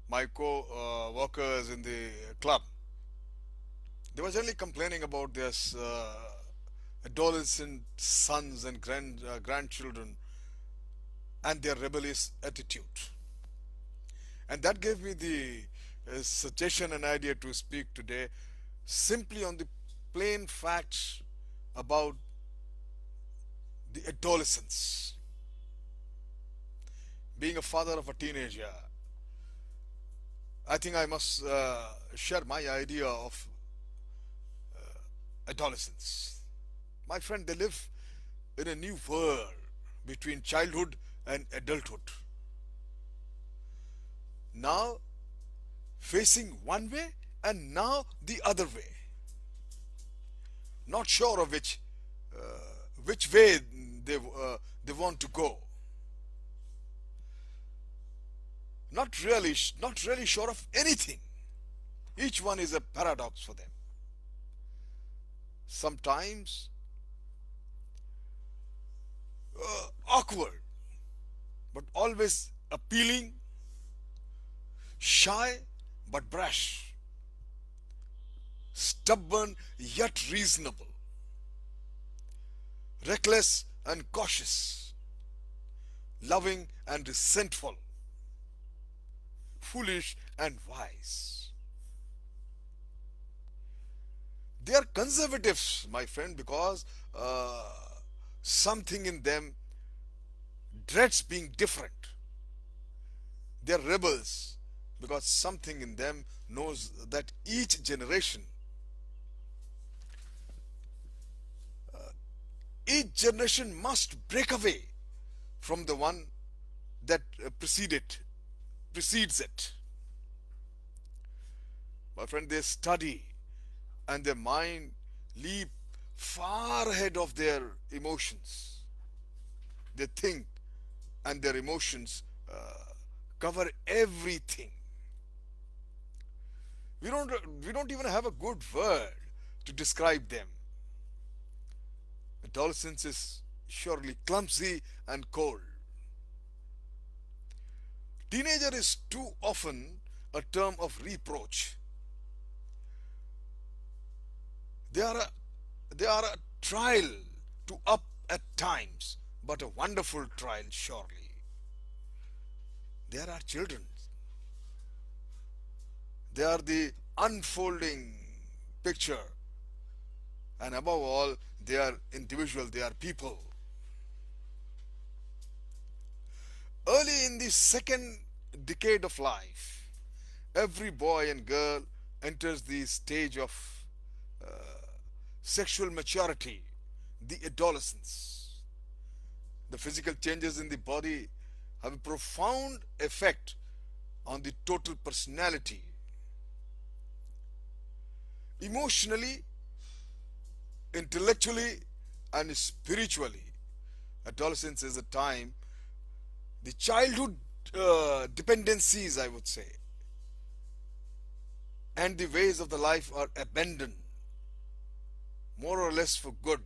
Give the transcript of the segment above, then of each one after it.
my co-workers in the club, they were generally complaining about their adolescent sons and grandchildren and their rebellious attitude. And that gave me the suggestion and idea to speak today simply on the plain facts about the adolescence. Being a father of a teenager, I think I must share my idea of adolescence. My friend, they live in a new world between childhood and adulthood. Now facing one way and now the other way. Not sure of which way they want to go. Not really sure of anything. Each one is a paradox for them. Sometimes awkward, but always appealing, shy but brash, stubborn yet reasonable, reckless and cautious, loving and resentful, foolish and wise. They are conservatives, my friend, because something in them dreads being different. They are rebels because something in them knows that each generation must break away from the one that precedes it. My friend, they study and their mind leap far ahead of their emotions. They think and their emotions cover everything. We don't even have a good word to describe them. Adolescence is surely clumsy and cold. Teenager is too often a term of reproach. They are a trial to up at times, but a wonderful trial surely. They are our children. They are the unfolding picture, and above all, they are individual, they are people. Early in the second decade of life, every boy and girl enters the stage of uh, sexual maturity, the adolescence. The physical changes in the body have a profound effect on the total personality. Emotionally, intellectually, and spiritually, adolescence is a time the childhood dependencies, I would say, and the ways of the life are abandoned, more or less for good.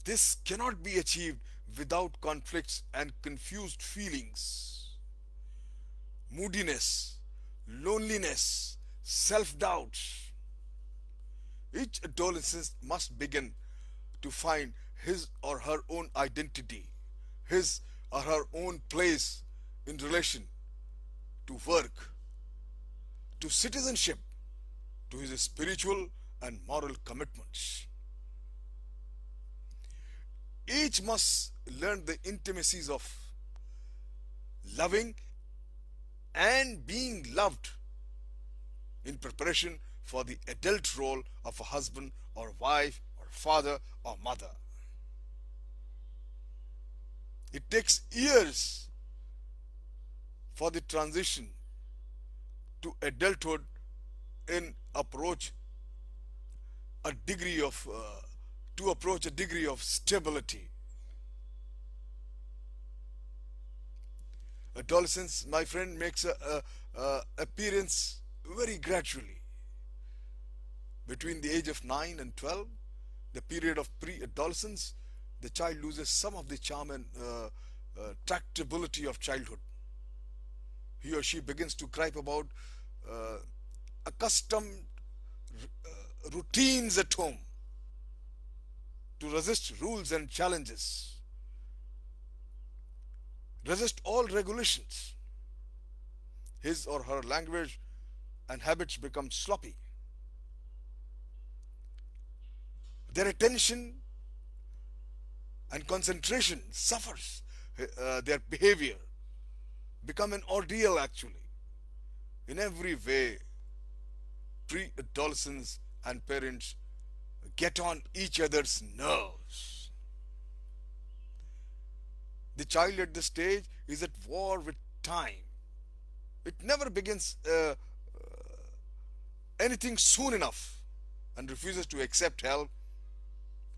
This cannot be achieved without conflicts and confused feelings, moodiness, loneliness, self-doubt. Each adolescent must begin to find his or her own identity, his or her own place in relation to work, to citizenship, to his spiritual and moral commitments. Each must learn the intimacies of loving and being loved in preparation for the adult role of a husband or wife or father or mother. It takes years for the transition to adulthood in approach a degree of to approach a degree of stability. Adolescence, my friend, makes a appearance very gradually. Between the age of 9 and 12, the period of pre-adolescence, the child loses some of the charm and tractability of childhood. he or she begins to gripe about uh, accustomed routines at home, to resist rules and challenges, resist all regulations. His or her language and habits become sloppy. Their attention and concentration suffers. Their behavior become an ordeal actually. In every way, pre-adolescents and parents get on each other's nerves. The child at this stage is at war with time. It never begins anything soon enough and refuses to accept help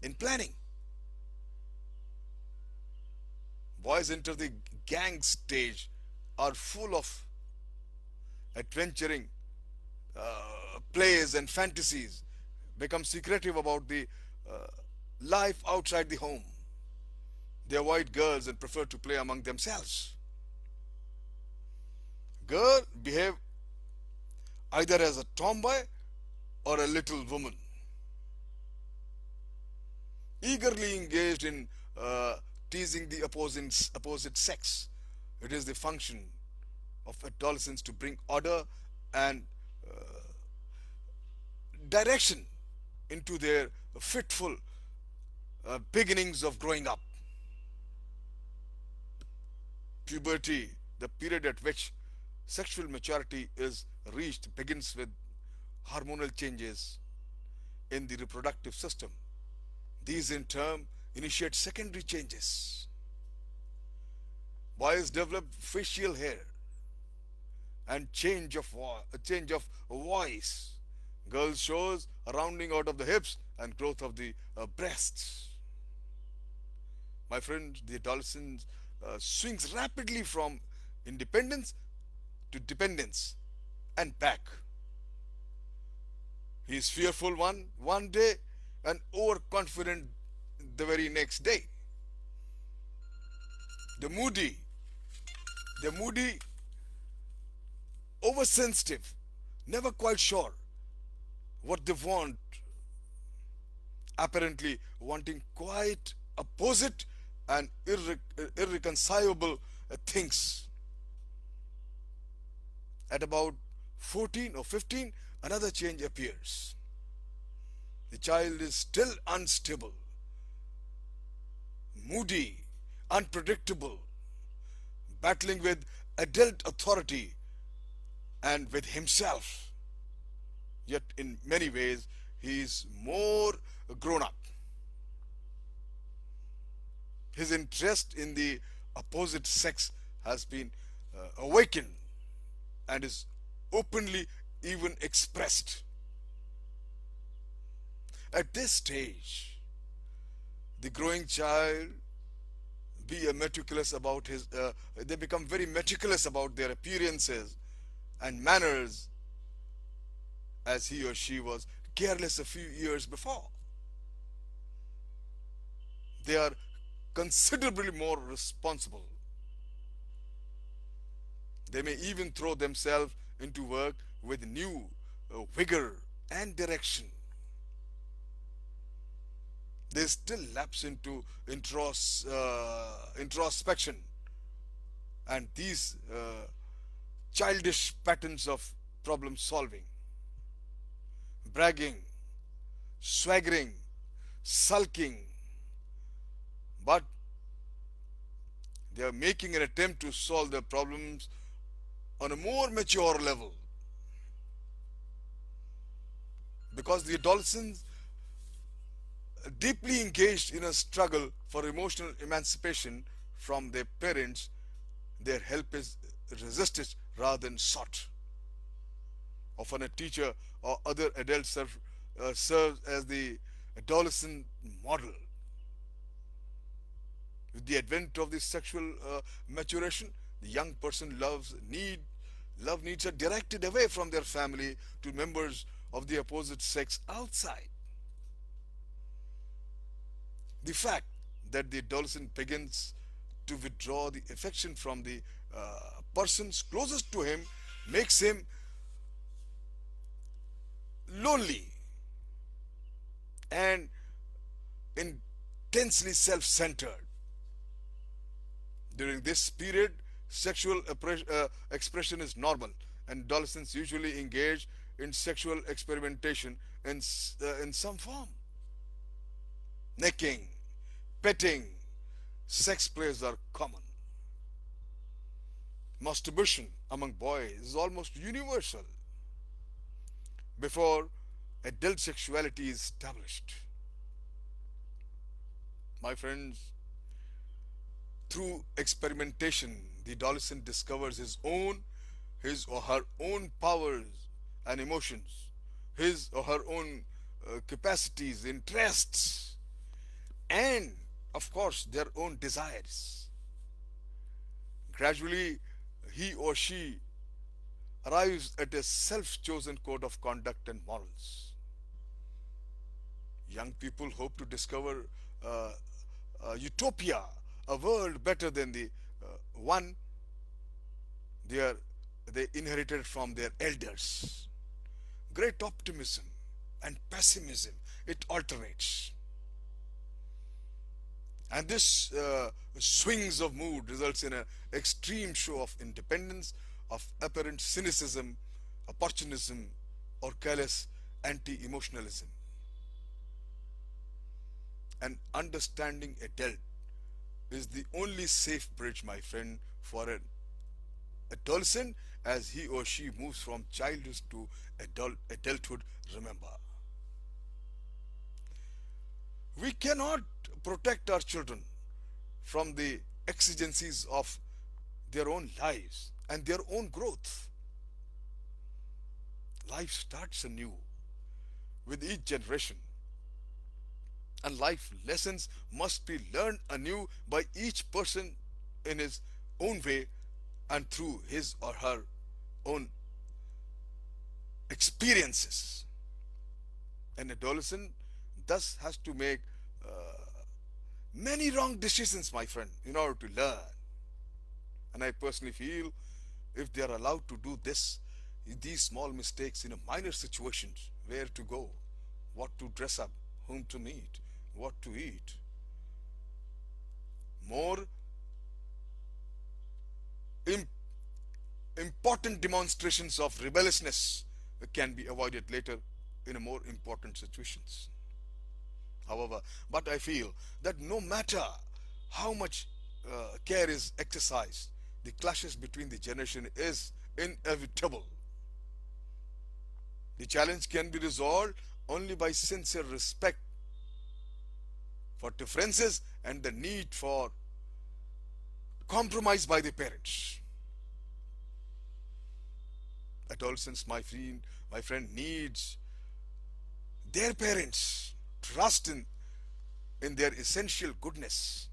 in planning. Boys enter the gang stage, are full of adventuring plays and fantasies, become secretive about the uh, life outside the home. They avoid girls and prefer to play among themselves. Girl behave either as a tomboy or a little woman, eagerly engaged in teasing the opposite sex. It is the function of adolescence to bring order and direction into their fitful beginnings of growing up. Puberty, the period at which sexual maturity is reached, begins with hormonal changes in the reproductive system. These in turn initiate secondary changes. Boys develop facial hair and change of voice. Girls shows a rounding out of the hips and growth of the breasts. My friend, the adolescent swings rapidly from independence to dependence and back. He is fearful one day and overconfident the very next day. The moody, the moody, oversensitive, never quite sure what they want, apparently wanting quite opposite and irreconcilable things. At about 14 or 15, another change appears. The child is still unstable, moody, unpredictable, battling with adult authority and with himself. Yet, in many ways, he is more grown up. His interest in the opposite sex has been awakened and is openly even expressed. At this stage, the growing child they become very meticulous about their appearances and manners, as he or she was careless a few years before. They are considerably more responsible. They may even throw themselves into work with new vigor and direction. They still lapse into introspection and these childish patterns of problem solving, bragging, swaggering, sulking, but they are making an attempt to solve their problems on a more mature level, because the adolescents deeply engaged in a struggle for emotional emancipation from their parents. Their help is resisted rather than sought. Often a teacher or other adult serves as the adolescent model. With the advent of this sexual maturation, the young person love needs are directed away from their family to members of the opposite sex outside. The fact that the adolescent begins to withdraw the affection from the persons closest to him makes him lonely and intensely self-centered. During this period, sexual expression is normal, and adolescents usually engage in sexual experimentation in some form. Necking, petting, sex plays are common. Masturbation among boys is almost universal before adult sexuality is established. My friends, through experimentation, the adolescent discovers his or her own powers and emotions, his or her own capacities, interests, and of course their own desires. Gradually, he or she arrives at a self-chosen code of conduct and morals. Young people hope to discover uh, a utopia, a world better than the one they are they inherited from their elders. Great optimism and pessimism, it alternates. And this swings of mood results in an extreme show of independence, of apparent cynicism, opportunism, or callous anti-emotionalism. An understanding adult is the only safe bridge, my friend, for an adolescent as he or she moves from childhood to adulthood. Remember, we cannot protect our children from the exigencies of their own lives and their own growth. Life starts anew with each generation, and life lessons must be learned anew by each person in his own way and through his or her own experiences. An adolescent thus has to make many wrong decisions, my friend, in order to learn. And I personally feel if they are allowed to do this, these small mistakes in a minor situations, where to go, what to dress up, whom to meet, what to eat, more im- important demonstrations of rebelliousness can be avoided later in a more important situations. However, but I feel that no matter how much care is exercised, the clashes between the generation is inevitable. The challenge can be resolved only by sincere respect for differences and the need for compromise by the parents. Adolescents, my friend needs their parents trust in their essential goodness,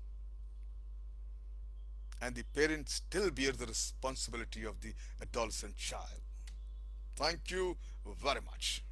and the parents still bear the responsibility of the adolescent child. Thank you very much.